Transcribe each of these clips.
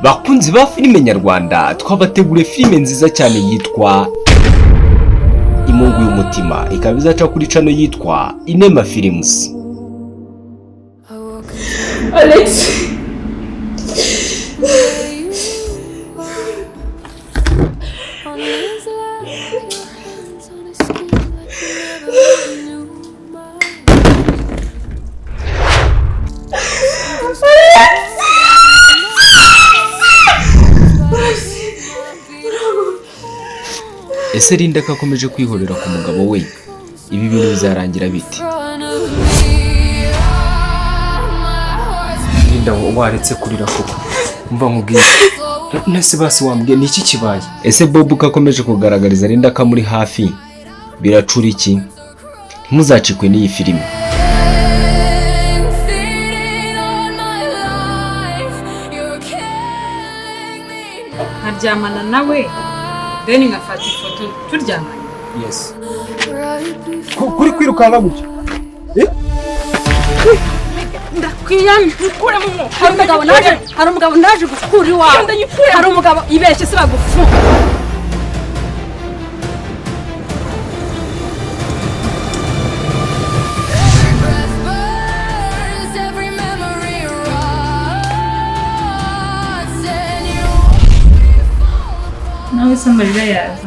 Bakunzi ba filime nyarwanda, twabateguriye filime nziza cyane yitwa Imungu y'umutima, ikaba izaca kuri channel yitwa Inema Films. Alex, Ese Linda kakomeje kwihorera ku mugabo we, ibi bintu bizarangira bite? Linda waretse kurira koko, umva nkubwiye. Nase basi wambwiye ni iki kibaye? Ese Bob kakomeje kugaragariza Linda ka muri hafi, biracura iki? Ntimuzacikwe n'iyi filime. Nkaryamana nawe then ngafata ifoto turyamanye. Yes. Kuri kwirukanka gutya. Ndakwiyamye ukure mu. Hari umugabo naje gukura iwawe. Hari umugabo ibeshye se bagufunga. Nawe se amarira yaza.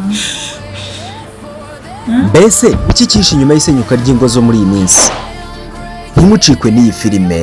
Mbese iki cyishe inyuma y'isenyuka ry'ingo zo muri iyi minsi? Ntimucikwe n'iyi filime.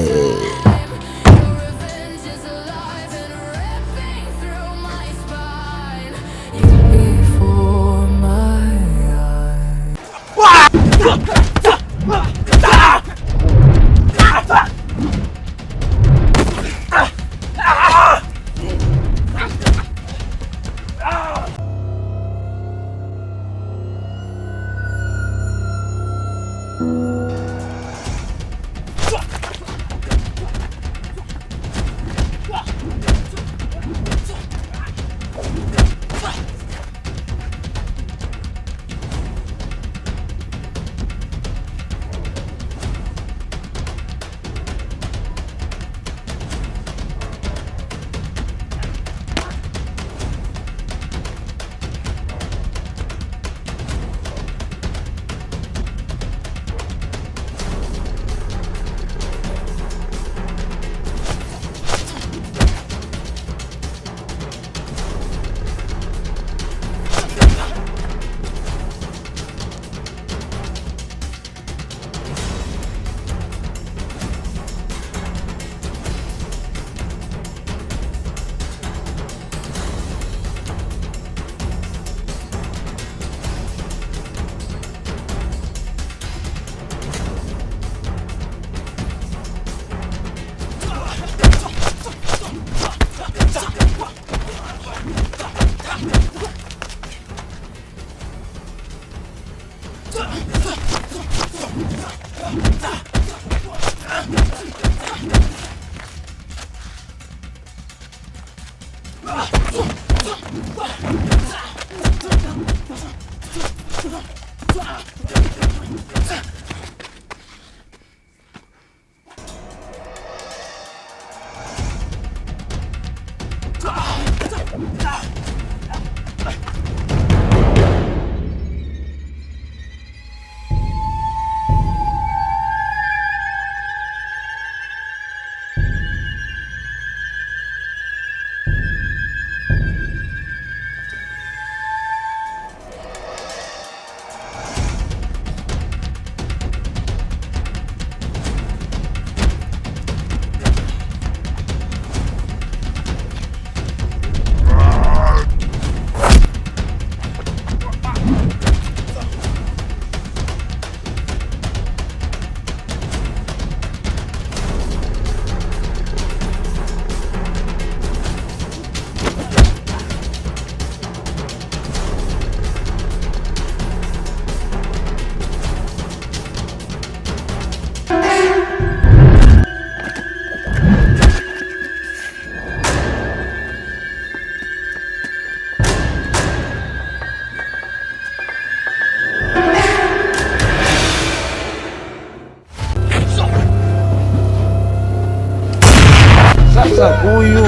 Sasa huyu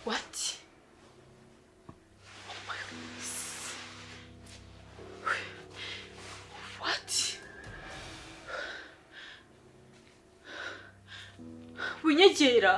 What? What? Winyegera.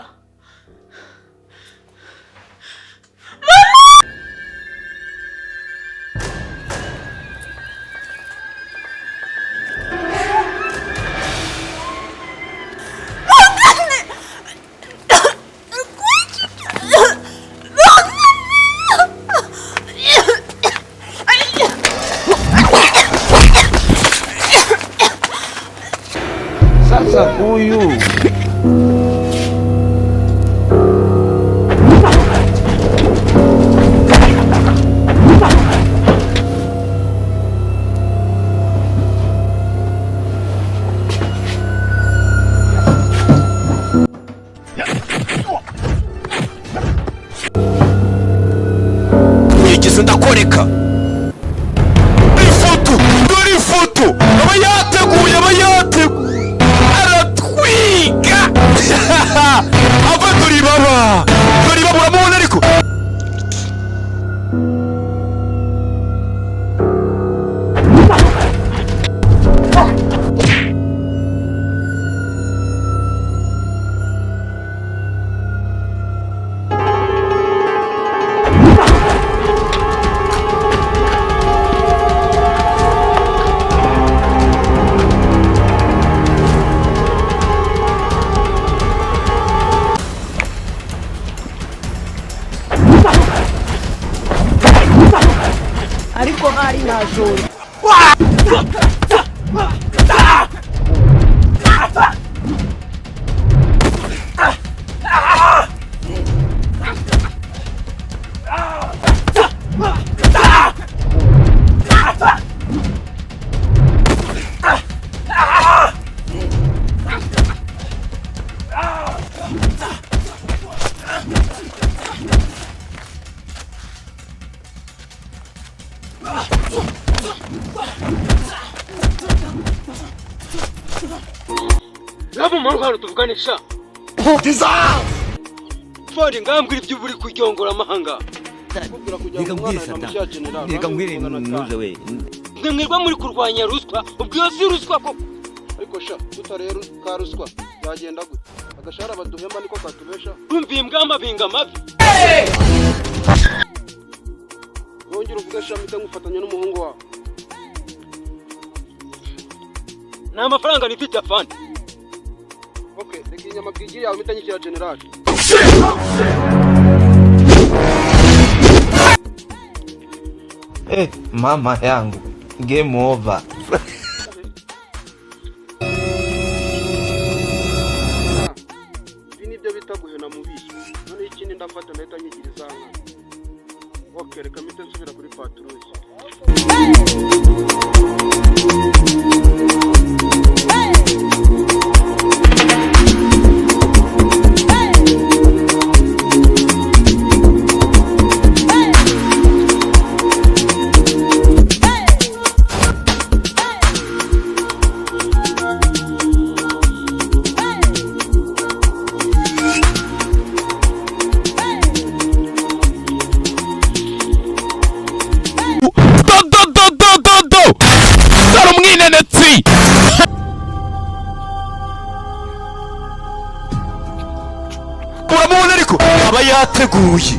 Sasa huyu wigeze ndakoreka ifoto dore ifoto aba yateguye aratwiga ava dore baba uramubona ariko ariko hari najoro Ngabo marwaro tuvuganisha. Fori ngambwira ibyo buri kuryongora amahanga. reka mbwire sata reka mbwire nuze we Mwirwa muri kurwanya ruswa, ubwo si ruswa koko. ariko sha tutarero ka ruswa yagenda gute agashara baduhemba niko katubesha Rumva imbwamba binga mabi. wongera uvuga sha mita ngufatanya n'umuhungu wawe Nta mafaranga nifite afande. okay reka inyama bwigiri yawe mita nyikira general mama yangu game over. ibi nibyo bita guhena mu bishi none ikindi ndafata ndahita nyigiriza hano okay reka mita nsubira kuri patrouille uramubona ariko aba yateguye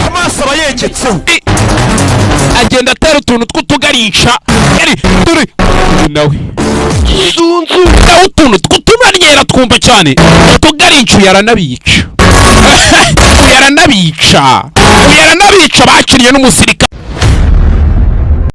amaso aba yegetse agenda atera utuntu tw'utugarisha dore nawe zunzu nawe utuntu tw'utunanyera twumva cyane utugarisha yaranabica bakiriye n'umusirikare